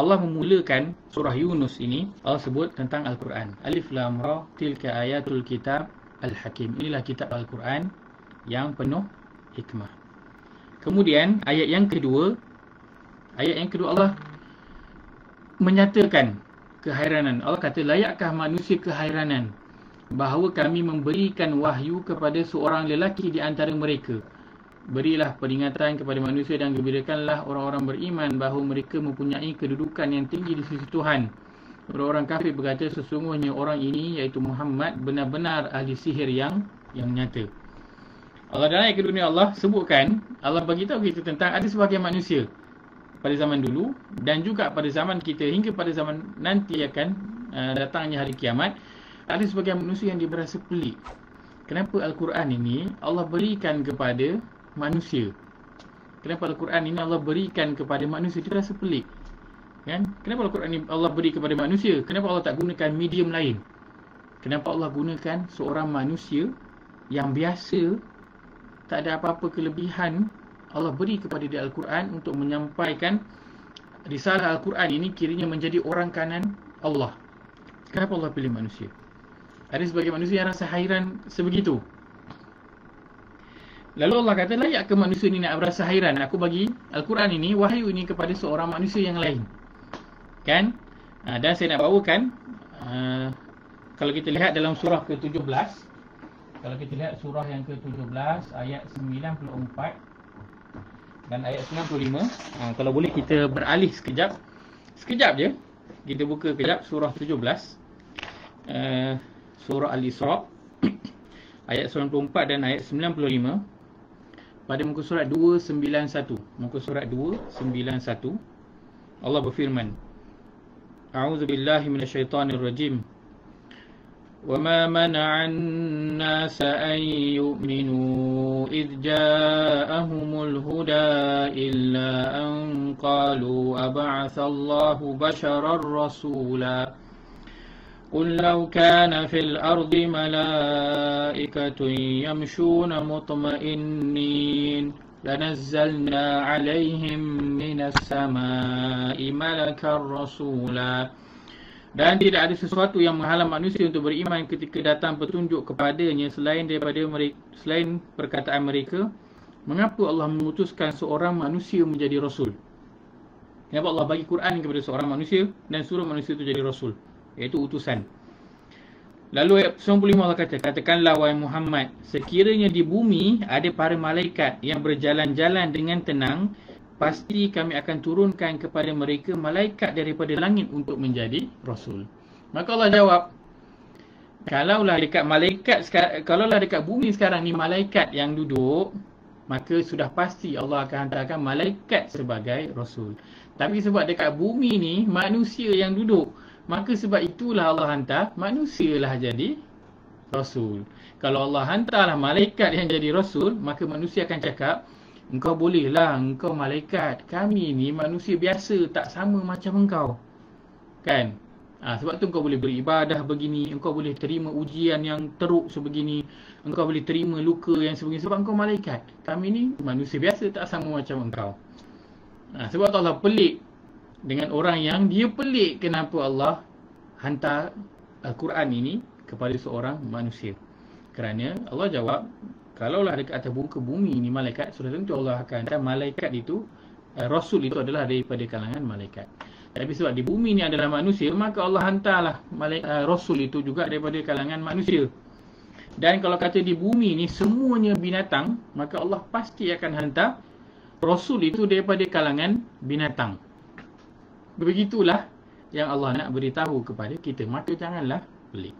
Allah memulakan surah Yunus ini, Allah sebut tentang Al-Quran. Alif Lam Ra, tilka ayatul kitab Al-Hakim. Inilah kitab Al-Quran yang penuh hikmah. Kemudian ayat yang kedua Allah menyatakan kehairanan. Allah kata, layakkah manusia kehairanan bahawa kami memberikan wahyu kepada seorang lelaki di antara mereka. Berilah peringatan kepada manusia dan gembirakanlah orang-orang beriman bahawa mereka mempunyai kedudukan yang tinggi di sisi Tuhan. Orang-orang kafir berkata, sesungguhnya orang ini iaitu Muhammad benar-benar ahli sihir yang nyata. Allah dalam ayat kedua ni Allah sebutkan, Allah beritahu kita tentang ada sebahagian manusia pada zaman dulu dan juga pada zaman kita hingga pada zaman nanti akan datangnya hari kiamat, ada sebahagian manusia yang dia berasa pelik. Kenapa Al-Quran ini Allah berikan kepada manusia? Kenapa Al-Quran ini Allah berikan kepada manusia? Dia rasa pelik, kan? Kenapa Al-Quran ini Allah beri kepada manusia? Kenapa Allah tak gunakan medium lain? Kenapa Allah gunakan seorang manusia yang biasa, tak ada apa-apa kelebihan, Allah beri kepada dia Al-Quran untuk menyampaikan risalah Al-Quran ini kiranya menjadi orang kanan Allah. Kenapa Allah pilih manusia? Ada sebagian manusia yang rasa hairan sebegitu. Lalu Allah kata, layak ke manusia ni nak berasa hairan? Aku bagi Al-Quran ini, wahyu ini kepada seorang manusia yang lain, kan? Dan saya nak bawakan, kalau kita lihat dalam surah ke-17, kalau kita lihat surah yang ke-17 ayat 94 dan ayat 95, kalau boleh kita beralih sekejap je. Kita buka kejap surah 17, surah Al-Isra ayat 94 dan ayat 95 pada muka surat 291. Muka surat 291 Allah berfirman, A'udzubillahi minasyaitanirrajim. وَمَا مَنَعَ النَّاسَ أَن يُؤْمِنُوا إِذْ جَاءَهُمُ الْهُدَى إِلَّا أَن قَالُوا أَبَعَثَ اللَّهُ بَشَرًا رَّسُولًا قُل لَّوْ كَانَ فِي الْأَرْضِ مَلَائِكَةٌ يَمْشُونَ مُطْمَئِنِّينَ لَنَزَّلْنَا عَلَيْهِم مِّنَ السَّمَاءِ مَلَكًا رَّسُولًا. Dan tidak ada sesuatu yang menghalang manusia untuk beriman ketika datang petunjuk kepadanya selain perkataan mereka, mengapa Allah memutuskan seorang manusia menjadi rasul? Kenapa Allah bagi Quran kepada seorang manusia dan suruh manusia itu jadi rasul, iaitu utusan? Lalu ayat 95 Allah kata, katakanlah wahai Muhammad, sekiranya di bumi ada para malaikat yang berjalan-jalan dengan tenang, pasti kami akan turunkan kepada mereka malaikat daripada langit untuk menjadi rasul. Maka Allah jawab, kalaulah dekat bumi sekarang ni malaikat yang duduk, maka sudah pasti Allah akan hantarkan malaikat sebagai rasul. Tapi sebab dekat bumi ni manusia yang duduk, maka sebab itulah Allah hantar manusia lah jadi rasul. Kalau Allah hantarlah malaikat yang jadi rasul, maka manusia akan cakap, engkau bolehlah, engkau malaikat, kami ni manusia biasa, tak sama macam engkau, kan? Sebab tu engkau boleh beribadah begini, engkau boleh terima ujian yang teruk sebegini, engkau boleh terima luka yang sebegini, sebab engkau malaikat. Kami ni manusia biasa, tak sama macam engkau. Sebab tu Allah pelik dengan orang yang dia pelik kenapa Allah hantar Al-Quran ini kepada seorang manusia. Kerana Allah jawab, kalaulah dekat atas muka bumi ini malaikat, sudah tentu Allah akan hantar malaikat itu, rasul itu adalah daripada kalangan malaikat. Tapi sebab di bumi ini adalah manusia, maka Allah hantarlah rasul itu juga daripada kalangan manusia. Dan kalau kata di bumi ini semuanya binatang, maka Allah pasti akan hantar rasul itu daripada kalangan binatang. Begitulah yang Allah nak beritahu kepada kita. Maka janganlah pelik.